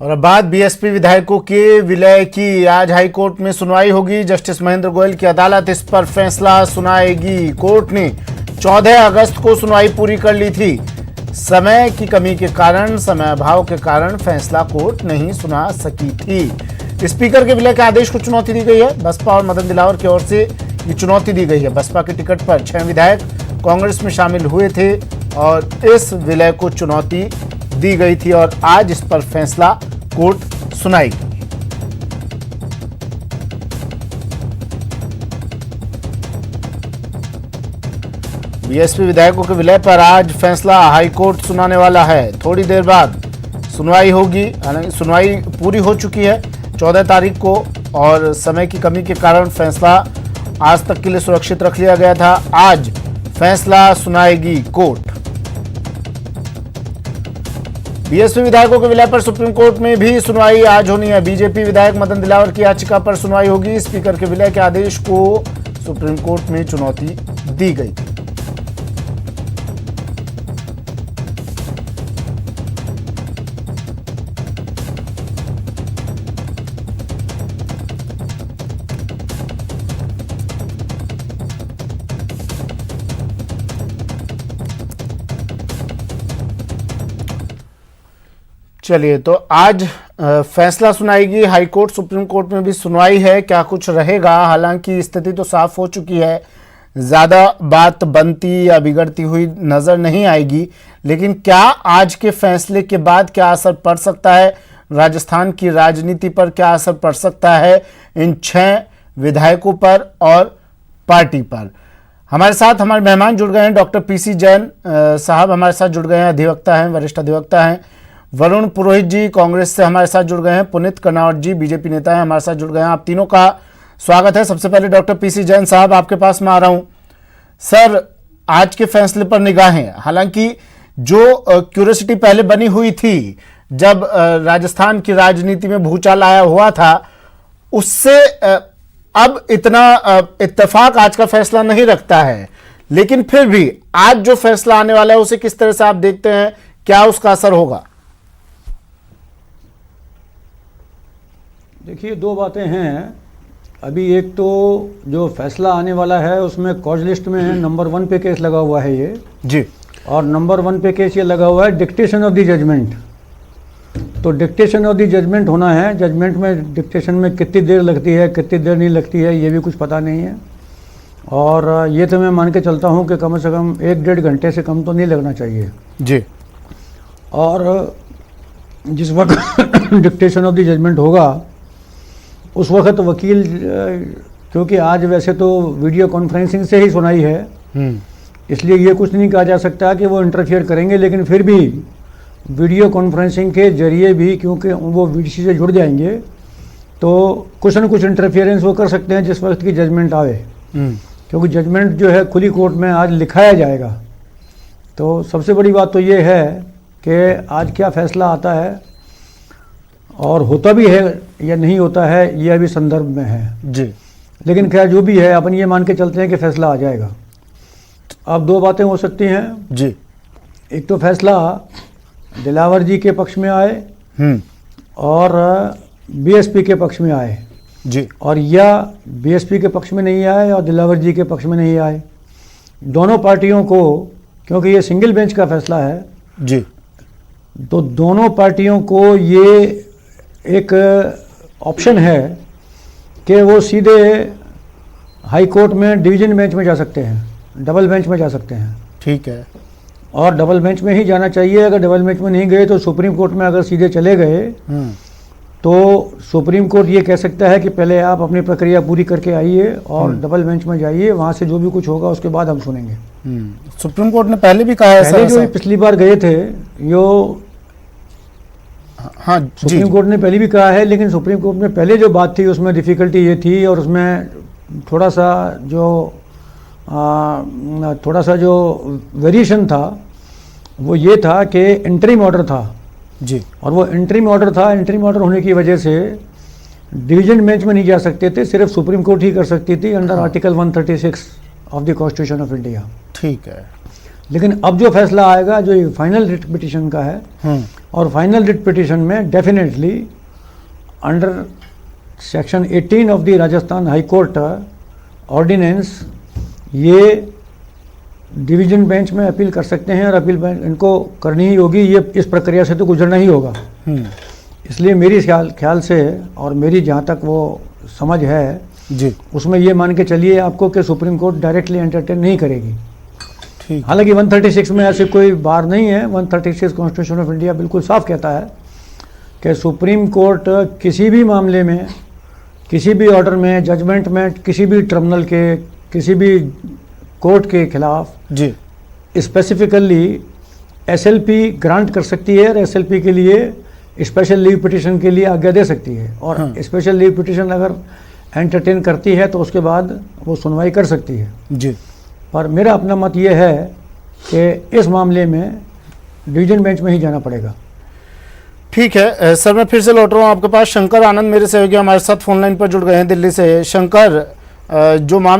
और अब बात बीएसपी विधायकों के विलय की। आज हाई कोर्ट में सुनवाई होगी। जस्टिस महेंद्र गोयल की अदालत इस पर फैसला सुनाएगी। कोर्ट ने 14 अगस्त को सुनवाई पूरी कर ली थी। समय की कमी के कारण, समय अभाव के कारण फैसला कोर्ट नहीं सुना सकी थी। स्पीकर के विलय के आदेश को चुनौती दी गई है। बसपा और मदन दिलावर की ओर से ये चुनौती दी गई है। बसपा के टिकट पर 6 विधायक कांग्रेस में शामिल हुए थे और इस विलय को चुनौती दी गई थी और आज इस पर फैसला कोर्ट सुनाएगी। बीएसपी विधायकों के विलय पर आज फैसला हाई कोर्ट सुनाने वाला है। थोड़ी देर बाद सुनवाई होगी। हालांकि सुनवाई पूरी हो चुकी है 14 तारीख को और समय की कमी के कारण फैसला आज तक के लिए सुरक्षित रख लिया गया था। आज फैसला सुनाएगी कोर्ट। बीएसपी विधायकों के विलय पर सुप्रीम कोर्ट में भी सुनवाई आज होनी है। बीजेपी विधायक मदन दिलावर की याचिका पर सुनवाई होगी। स्पीकर के विलय के आदेश को सुप्रीम कोर्ट में चुनौती दी गई। चलिए, तो आज फैसला सुनाएगी हाई कोर्ट। सुप्रीम कोर्ट में भी सुनवाई है। क्या कुछ रहेगा? हालांकि स्थिति तो साफ हो चुकी है। ज़्यादा बात बनती या बिगड़ती हुई नज़र नहीं आएगी। लेकिन क्या आज के फैसले के बाद क्या असर पड़ सकता है? राजस्थान की राजनीति पर क्या असर पड़ सकता है इन 6 विधायकों पर और पार्टी पर? हमारे साथ हमारे मेहमान जुड़ गए हैं। डॉक्टर पीसी जैन साहब हमारे साथ जुड़ गए हैं, अधिवक्ता हैं, वरिष्ठ अधिवक्ता हैं। वरुण पुरोहित जी कांग्रेस से हमारे साथ जुड़ गए हैं। पुनीत कर्नावट जी बीजेपी नेता हैं, हमारे साथ जुड़ गए हैं। आप तीनों का स्वागत है। सबसे पहले डॉक्टर पीसी जैन साहब आपके पास मैं आ रहा हूं। सर, आज के फैसले पर निगाहें। हालांकि जो क्यूरियोसिटी पहले बनी हुई थी जब राजस्थान की राजनीति में भूचाल आया हुआ था, उससे अब इतना इत्तेफाक आज का फैसला नहीं रखता है। लेकिन फिर भी आज जो फैसला आने वाला है उसे किस तरह से आप देखते हैं? क्या उसका असर होगा? देखिए, 2 बातें हैं। अभी एक तो जो फैसला आने वाला है उसमें कॉज लिस्ट में है नंबर 1 पे केस लगा हुआ है ये जी, और नंबर 1 पे केस ये लगा हुआ है डिक्टेशन ऑफ द जजमेंट। तो डिक्टेशन ऑफ द जजमेंट होना है। जजमेंट में डिक्टेशन में कितनी देर लगती है, कितनी देर नहीं लगती है, ये भी कुछ पता नहीं है। और ये तो मैं मान के चलता हूँ कि कम से कम 1-1.5 घंटे से कम तो नहीं लगना चाहिए जी। और जिस वक्त डिक्टेशन ऑफ द जजमेंट होगा उस वक्त वकील, क्योंकि आज वैसे तो वीडियो कॉन्फ्रेंसिंग से ही सुनाई है, इसलिए ये कुछ नहीं कहा जा सकता कि वो इंटरफियर करेंगे। लेकिन फिर भी वीडियो कॉन्फ्रेंसिंग के जरिए भी, क्योंकि वो वीडीसी से जुड़ जाएंगे, तो कुछ न कुछ इंटरफियरेंस वो कर सकते हैं जिस वक्त की जजमेंट आवे। क्योंकि जजमेंट जो है खुली कोर्ट में आज लिखाया जाएगा। तो सबसे बड़ी बात तो ये है कि आज क्या फैसला आता है और होता भी है या नहीं होता है, ये अभी संदर्भ में है जी। लेकिन खैर जो भी है, अपन ये मान के चलते हैं कि फैसला आ जाएगा। अब 2 बातें हो सकती हैं जी। एक तो फैसला दिलावर जी के पक्ष में आए और बीएसपी के पक्ष में आए जी, और या बीएसपी के पक्ष में नहीं आए और दिलावर जी के पक्ष में नहीं आए। दोनों पार्टियों को, क्योंकि ये सिंगल बेंच का फैसला है जी, तो दोनों पार्टियों को ये एक ऑप्शन है कि वो सीधे हाई कोर्ट में डिवीजन बेंच में जा सकते हैं, डबल बेंच में जा सकते हैं। ठीक है। और डबल बेंच में ही जाना चाहिए। अगर डबल बेंच में नहीं गए तो सुप्रीम कोर्ट में अगर सीधे चले गए तो सुप्रीम कोर्ट ये कह सकता है कि पहले आप अपनी प्रक्रिया पूरी करके आइए और डबल बेंच में जाइए, वहाँ से जो भी कुछ होगा उसके बाद हम सुनेंगे। सुप्रीम कोर्ट ने पहले भी कहा है, पहले जो पिछली बार गए थे यो, हाँ, सुप्रीम कोर्ट ने पहले भी कहा है, लेकिन सुप्रीम कोर्ट में पहले जो बात थी उसमें डिफ़िकल्टी ये थी और उसमें थोड़ा सा जो वेरिएशन था वो ये था कि इंटरिम ऑर्डर था जी, और वो इंटरिम ऑर्डर था। इंटरिम ऑर्डर होने की वजह से डिवीजन बेंच में नहीं जा सकते थे, सिर्फ सुप्रीम कोर्ट ही कर सकती थी under article 136 of the constitution of India. ठीक है। लेकिन अब जो फैसला आएगा, जो फाइनल रिट पिटिशन का है, और फाइनल रिट पिटीशन में definitely under section 18 of the Rajasthan high court ordinance ये डिवीजन बेंच में अपील कर सकते हैं, और अपील बेंच इनको करनी ही होगी, ये इस प्रक्रिया से तो गुजरना ही होगा। इसलिए मेरी ख्याल से और मेरी जहाँ तक वो समझ है जी, उसमें ये मान के चलिए आपको कि सुप्रीम कोर्ट डायरेक्टली एंटरटेन नहीं करेगी। ठीक, हालांकि 136 में ऐसे कोई बार नहीं है। 136 कॉन्स्टिट्यूशन ऑफ इंडिया बिल्कुल साफ कहता है कि सुप्रीम कोर्ट किसी भी मामले में, किसी भी ऑर्डर में, जजमेंट में, किसी भी ट्रिब्यूनल के, किसी भी कोर्ट के खिलाफ जी, स्पेसिफिकली एसएलपी ग्रांट कर सकती है, और एसएलपी के लिए स्पेशल लीव पिटीशन के लिए आज्ञा दे सकती है। और स्पेशल लीव पिटीशन अगर एंटरटेन करती है तो उसके बाद वो सुनवाई कर सकती है। जी, पर मेरा अपना मत ये है कि इस मामले में डिवीजन बेंच में ही जाना पड़ेगा। ठीक है। सर मैं फिर से लौट रहा हूँ आपके पास। शंकर आनंद मेरे सहयोगी हमारे साथ फोन लाइन पर जुड़ गए हैं दिल्ली से। शंकर, जो मामला